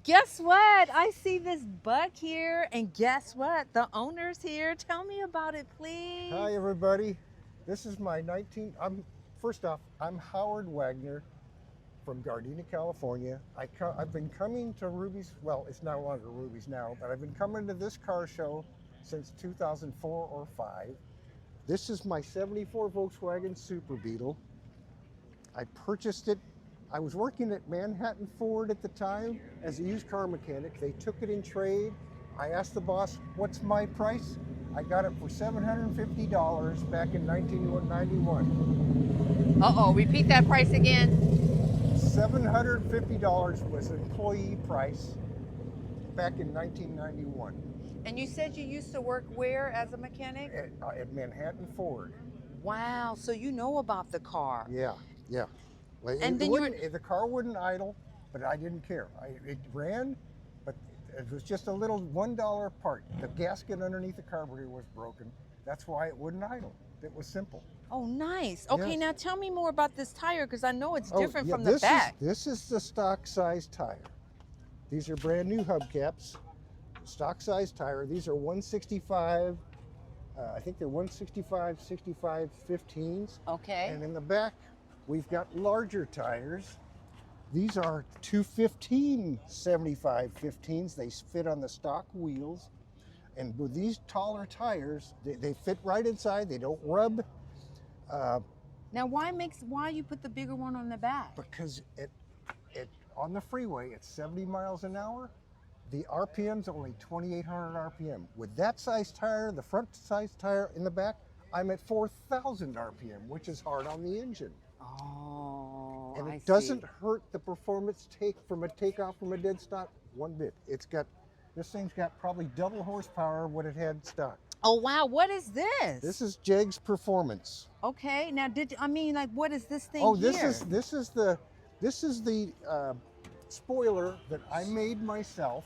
Guess what? I see this bug here, and guess what? The owner's here. Tell me about it, please. Hi, everybody. This is my 19. First off, I'm Howard Wagner from Gardena, California. I've been coming to Ruby's. Well, it's no longer Ruby's now, but I've been coming to this car show since 2004 or 5. This is my '74 Volkswagen Super Beetle. I purchased it. I was working at Manhattan Ford at the time as a used car mechanic. They took it in trade. I asked the boss, what's my price? I got it for $750 back in 1991. Uh-oh, repeat that price again. $750 was the employee price back in 1991 And you said you used to work where as a mechanic? at Manhattan Ford. Wow, so you know about the car. Yeah. Well, And then the car wouldn't idle, but I didn't care. It ran, but it was just a little $1 part. The gasket underneath the carburetor was broken. That's why it wouldn't idle. It was simple. Oh, nice. Okay, Yes. now tell me more about this tire because I know it's Oh, different yeah, from the back. This is the stock size tire. These are brand new hubcaps. Stock size tire. These are 165. I think they're 165, 65, 15s. Okay. And in the back, we've got larger tires. These are 215 75 15s. They fit on the stock wheels. And with these taller tires, they fit right inside. They don't rub. Now, why you put the bigger one on the back? Because it on the freeway, it's 70 miles an hour. The RPM's only 2,800 RPM. With that size tire, the front size tire in the back, I'm at 4,000 RPM, which is hard on the engine. Oh, And I it doesn't see. hurt the performance takeoff from a dead stock one bit. This thing's got probably double horsepower what it had stock. Oh, wow, what is this? This is Jegg's Performance. Okay, now what is this thing Oh, here? this is the spoiler that I made myself.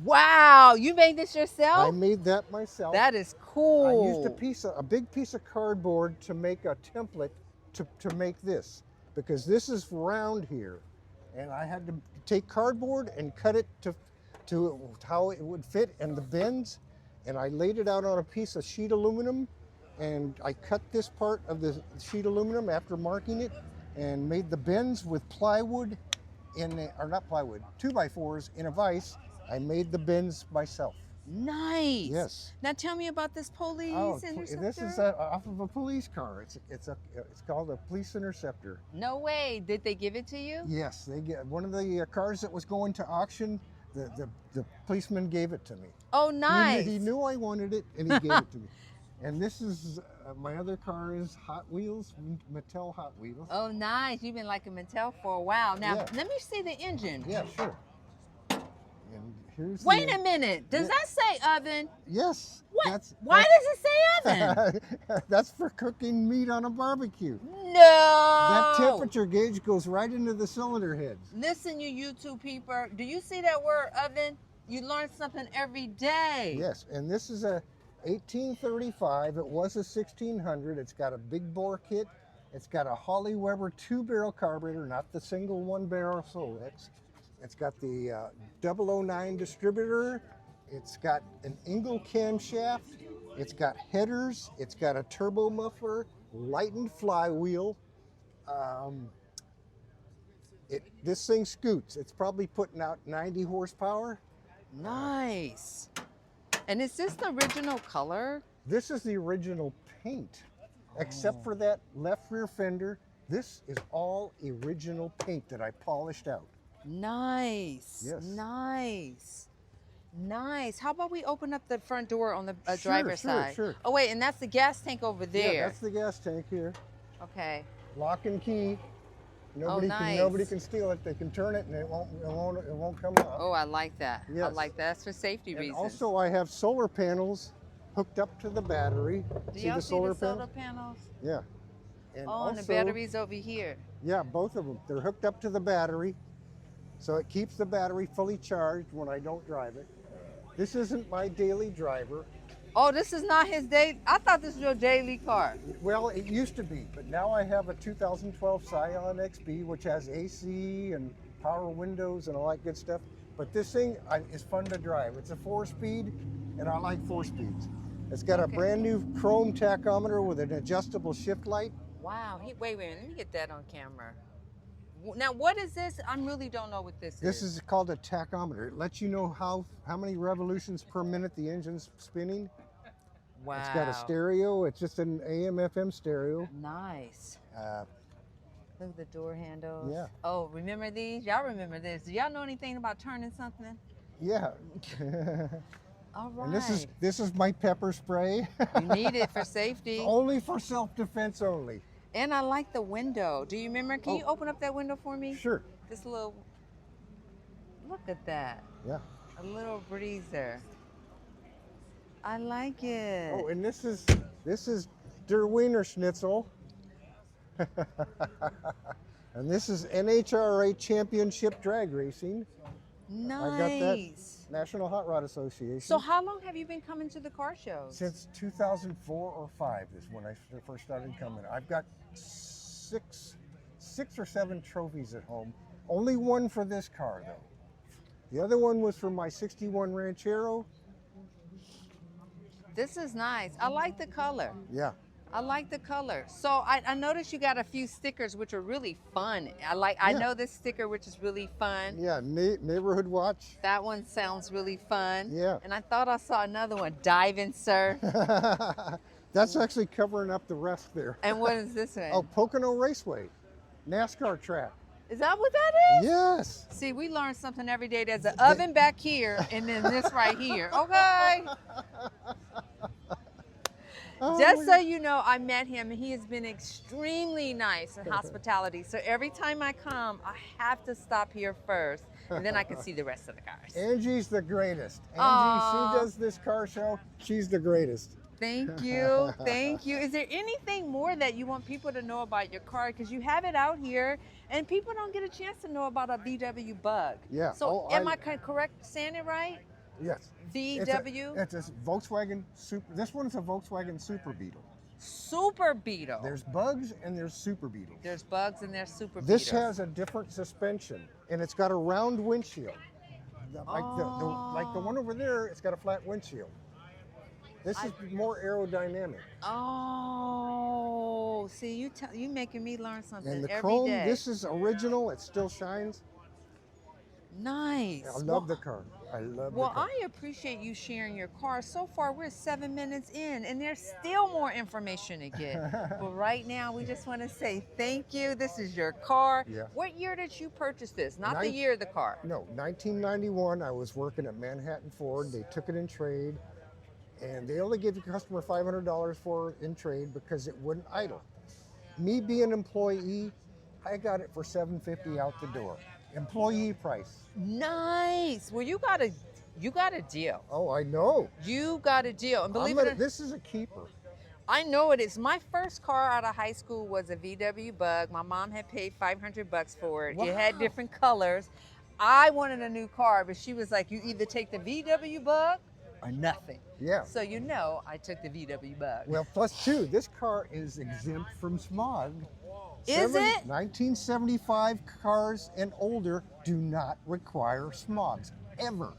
Wow, you made this yourself? I made that myself. That is cool. I used a big piece of cardboard to make a template to make this, because this is round here, and I had to take cardboard and cut it to how it would fit and the bends, and I laid it out on a piece of sheet aluminum, and I cut this part of the sheet aluminum after marking it and made the bends with plywood not plywood, 2x4s in a vise. I made the bends myself. Nice. Yes. Now tell me about this police interceptor. This is off of a police car. It's called a police interceptor. No way. Did they give it to you? Yes, they get one of the cars that was going to auction. The policeman gave it to me. Oh, nice. He knew I wanted it, and he gave it to me. And this is my other car is Hot Wheels, Mattel Hot Wheels. Oh, nice. You've been liking Mattel for a while. Now, Yeah. let me see the engine. Yeah, sure. And here's Wait a minute. Does that say oven? Yes. What? Why does it say oven? That's for cooking meat on a barbecue. No. That temperature gauge goes right into the cylinder heads. Listen, you YouTube people. Do you see that word oven? You learn something every day. Yes, and this is a 1835. It was a 1600. It's got a big bore kit. It's got a Holly Weber 2-barrel carburetor, not the single 1-barrel Solex. It's got the 009 distributor. It's got an Engel camshaft. It's got headers. It's got a turbo muffler, lightened flywheel. This thing scoots. It's probably putting out 90 horsepower. Nice. And is this the original color? This is the original paint, except for that left rear fender. This is all original paint that I polished out. Nice. Yes. Nice. Nice. How about we open up the front door on the driver's side? Sure. Oh, wait, and that's the gas tank over there. Yeah, that's the gas tank here. Okay. Lock and key. Nice. Nobody can steal it. They can turn it and it won't come off. Oh, I like that. I Yes. like that. That's for safety And reasons. also I have solar panels hooked up to the battery. Do y'all see the solar panel? panels? Yeah. And Oh, and the also- battery's over here. Yeah, both of them. They're hooked up to the battery, so it keeps the battery fully charged when I don't drive it. This isn't my daily driver. Oh, this is not his day. I thought this was your daily car. Well, it used to be, but now I have a 2012 Scion XB, which has AC and power windows and all that good stuff. But this thing is fun to drive. It's a 4-speed, and I like 4 speeds. It's got a brand new chrome tachometer with an adjustable shift light. Wow. Wait a minute. Let me get that on camera. Now, what is this? I really don't know what this is. This is called a tachometer. It lets you know how many revolutions per minute the engine's spinning. Wow. It's got a stereo. It's just an AM/FM stereo. Nice. Look at the door handles. Yeah. Oh, remember these? Y'all remember this? Do y'all know anything about turning something? Yeah. All right. And this is my pepper spray. You need it for safety. Only for self-defense only. And I like the window. Do you remember? Can you open up that window for me? Sure. This little, look at that. Yeah. A little breezer. I like it. Oh, and this is Der Wiener Schnitzel. And this is NHRA Championship Drag Racing. Nice. I got that. National Hot Rod Association. So how long have you been coming to the car shows? Since 2004 or 5 is when I first started coming. I've got six or 7 trophies at home. Only one for this car though. The other one was for my 61 Ranchero. This is nice. I like the color. Yeah. I like the color. So I noticed you got a few stickers which are really fun. I know this sticker which is really fun. Yeah, neighborhood watch. That one sounds really fun. Yeah. And I thought I saw another one, dive and surf. That's actually covering up the rest there. And what is this one? Oh, Pocono Raceway, NASCAR track. Is that what that is? Yes. See, we learn something every day. There's an oven back here and then this right here. Okay. Oh, Just so you know, I met him and he has been extremely nice in hospitality. So every time I come, I have to stop here first and then I can see the rest of the cars. Angie's the greatest. Angie, Aw. she does this car show. She's the greatest. Thank you. Thank you. Is there anything more that you want people to know about your car? Because you have it out here and people don't get a chance to know about a VW Bug. Yeah. So am I correct saying it right? Yes. VW? It's a Volkswagen Super. This one's a Volkswagen Super Beetle. Super Beetle. There's Bugs and there's Super Beetles. There's Bugs and there's Super This Beetles. has a different suspension and it's got a round windshield. Like the one over there, it's got a flat windshield. This is more aerodynamic. Oh, see, you making me learn something And the every chrome, day. this is original. It still shines. Nice. I love the car. I love the car. I appreciate you sharing your car. So far, we're 7 minutes in, and there's still more information to get. But right now, we just want to say thank you. This is your car. Yeah. What year did you purchase this? Not the year of the car. No, 1991. I was working at Manhattan Ford. They took it in trade, and they only give the customer $500 for it in trade because it wouldn't idle. Me being an employee, I got it for $750 out the door. Employee price. Nice. Well, you got a deal. Oh, I know. You got a deal. And believe it or not, this is a keeper. I know it is. My first car out of high school was a VW Bug. My mom had paid $500 for it. Wow. It had different colors. I wanted a new car, but she was like, you either take the VW Bug or nothing. Yeah. So you know I took the VW Bug. Well, plus two, this car is exempt from smog. Is it? 1975 cars and older do not require smogs, ever.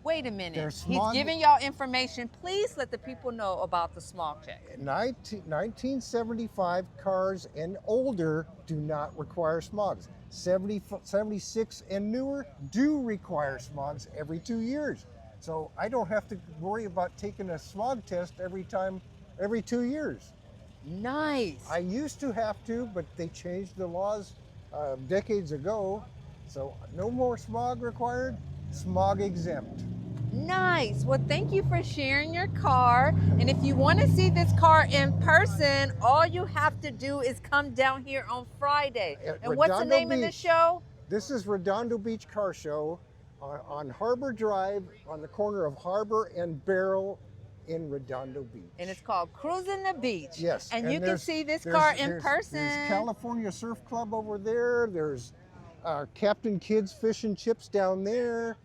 Wait a minute. There's He's smog- giving y'all information. Please let the people know about the smog check. 1975 cars and older do not require smogs. 76 and newer do require smogs every 2 years. So I don't have to worry about taking a smog test every 2 years. Nice. I used to have to, but they changed the laws decades ago. So no more smog required, smog exempt. Nice. Well, thank you for sharing your car. And if you want to see this car in person, all you have to do is come down here on Friday. At And what's the Redondo name of the Beach. show? This is Redondo Beach Car Show on Harbor Drive on the corner of Harbor and Barrel in Redondo Beach. And it's called Cruising the Beach. Yes. And you can there's- see this there's- car in there's- person. There's California Surf Club over there. There's Captain Kidd's Fish and Chips down there.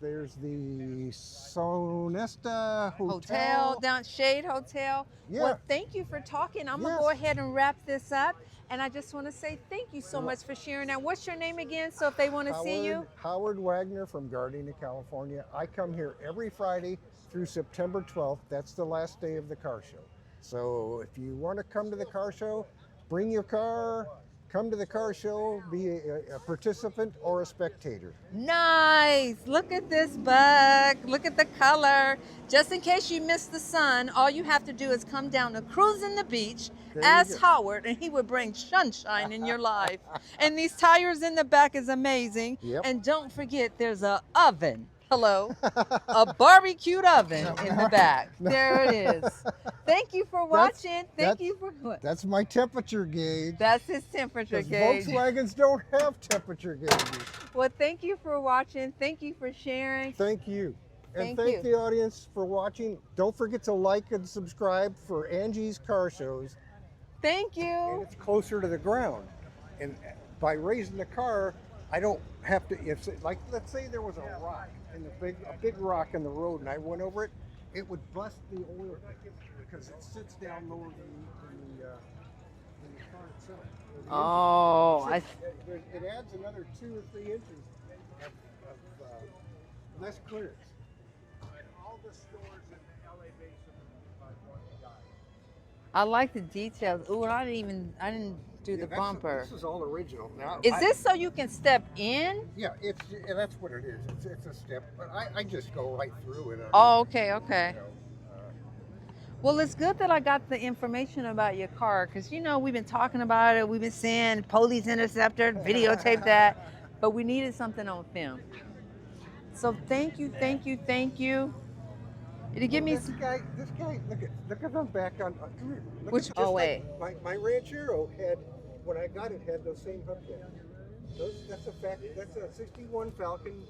There's the Sonesta Hotel, down Shade Hotel. Yeah. Well, thank you for talking. I'm going to Yes. go ahead and wrap this up. And I just want to say thank you so much for sharing that. What's your name again? So if they want to see you? Howard Wagner from Gardena, California. I come here every Friday through September 12th. That's the last day of the car show. So if you want to come to the car show, bring your car, come to the car show, be a participant or a spectator. Nice. Look at this bug. Look at the color. Just in case you missed the sun, all you have to do is come down to Cruising the Beach, ask Howard, and he would bring sunshine in your life. And these tires in the back is amazing. Yep. And don't forget, there's a oven. Hello. A barbecued oven in the back. There it is. Thank you for watching. Thank you for what? That's my temperature gauge. That's his temperature gauge. Volkswagens don't have temperature gauges. Well, thank you for watching. Thank you for sharing. Thank you. And Thank you. thank the audience for watching. Don't forget to like and subscribe for Angie's Car Shows. Thank you. And it's closer to the ground. And by raising the car, I don't have to, if like, let's say there was a rock, a big rock in the road, and I went over it, it would bust the oil because it sits down lower than the car itself. Oh, It adds another 2 or 3 inches of less clearance. All the stores in the LA Basin are one guy. I like the details. Ooh, I didn't do the bumper. This is all original. Now, Is this so you can step in? Yeah, that's what it is. It's a step, but I just go right through it. Oh, okay, okay. You know, Well, it's good that I got the information about your car because, you know, we've been talking about it. We've been saying police interceptor, videotape that, but we needed something on film. So thank you, thank you, thank you. It'll give me this guy, look at them back on. Come here. Look Which? at, Oh, wait. Like my Ranchero had, when I got it, had those same hubcaps. That's a 61 Falcon.